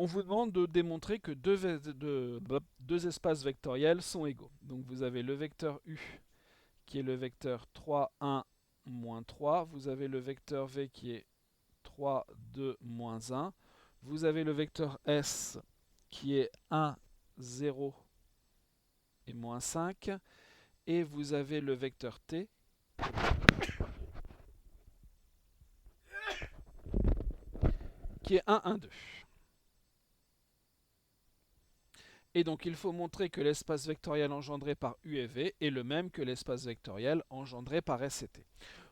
on vous demande de démontrer que deux espaces vectoriels sont égaux. Donc vous avez le vecteur U qui est le vecteur 3, 1, moins 3. Vous avez le vecteur V qui est 3, 2, moins 1. Vous avez le vecteur S qui est 1, 0 et moins 5. Et vous avez le vecteur T qui est 1, 1, 2. Et donc il faut montrer que l'espace vectoriel engendré par U et V est le même que l'espace vectoriel engendré par S et T.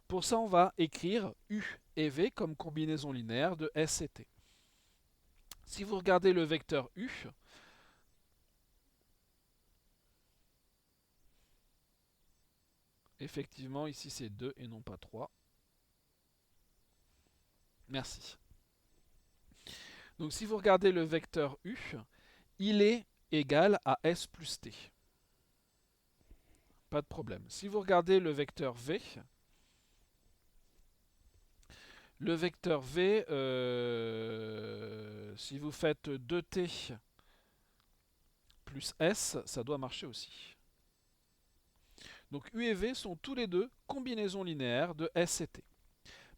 Pour ça, on va écrire U et V comme combinaison linéaire de S et T. Si vous regardez le vecteur U, effectivement, ici c'est 2 et non pas 3. Merci. Donc si vous regardez le vecteur U, il est égal à S plus T. Pas de problème. Si vous regardez le vecteur V, si vous faites 2t plus S, ça doit marcher aussi. Donc U et V sont tous les deux combinaisons linéaires de S et T.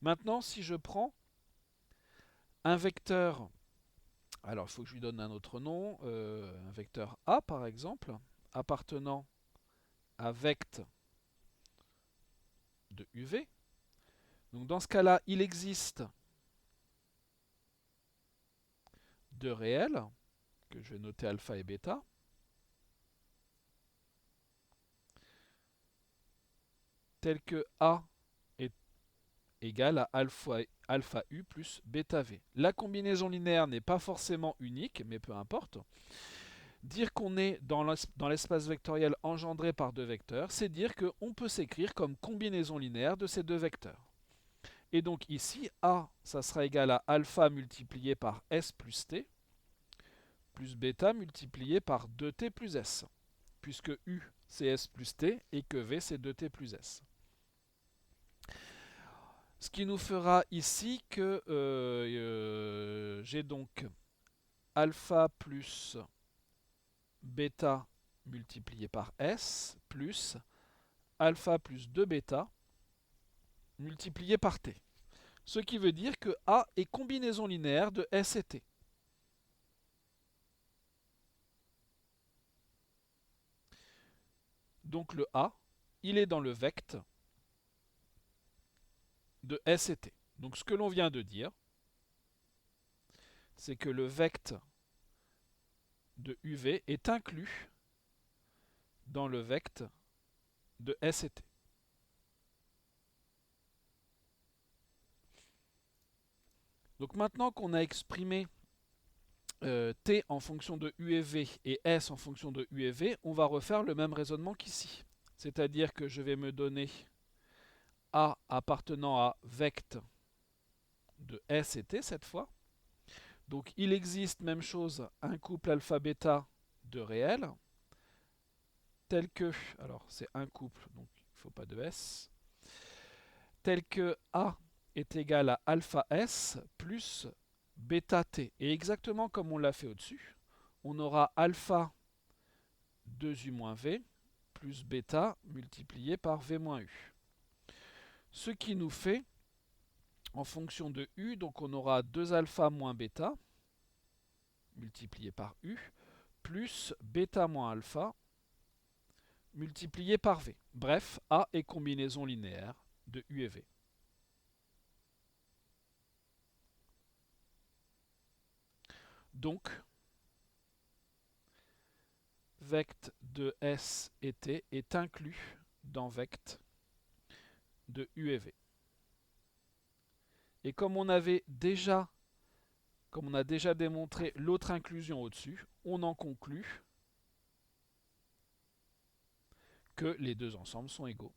Maintenant, si je prends un vecteur, alors il faut que je lui donne un autre nom, un vecteur A par exemple, appartenant à vect de UV. Donc dans ce cas-là, il existe deux réels, que je vais noter alpha et bêta, tels que A est égal à alpha U plus bêta V. La combinaison linéaire n'est pas forcément unique, mais peu importe. Dire qu'on est dans l'espace vectoriel engendré par deux vecteurs, c'est dire qu'on peut s'écrire comme combinaison linéaire de ces deux vecteurs. Et donc ici, A, ça sera égal à alpha multiplié par S plus T, plus bêta multiplié par 2T plus S, puisque U, c'est S plus T, et que V, c'est 2T plus S. Ce qui nous fera ici que j'ai donc alpha plus bêta multiplié par S plus alpha plus 2 bêta multiplié par T. Ce qui veut dire que A est combinaison linéaire de S et T. Donc le A, il est dans le vect de S et T. Donc ce que l'on vient de dire, c'est que le vect de UV est inclus dans le vect de S et T. Donc maintenant qu'on a exprimé T en fonction de U et V et S en fonction de U et V, on va refaire le même raisonnement qu'ici. C'est-à-dire que je vais me donner A appartenant à vect de S et T cette fois. Donc il existe, même chose, un couple alpha-bêta de réels, tel que, alors c'est un couple, donc il ne faut pas de S, tel que A est égal à alpha S plus bêta T. Et exactement comme on l'a fait au-dessus, on aura alpha 2U moins V plus bêta multiplié par V moins U. Ce qui nous fait, en fonction de U, donc on aura 2 alpha moins bêta multiplié par U plus bêta moins alpha multiplié par V. Bref, A est combinaison linéaire de U et V. Donc, vect de S et T est inclus dans vect de U et V. Et comme on a déjà démontré l'autre inclusion au-dessus, on en conclut que les deux ensembles sont égaux.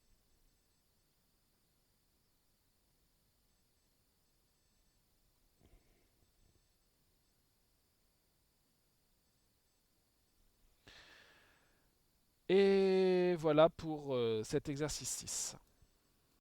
Et voilà pour cet exercice 6.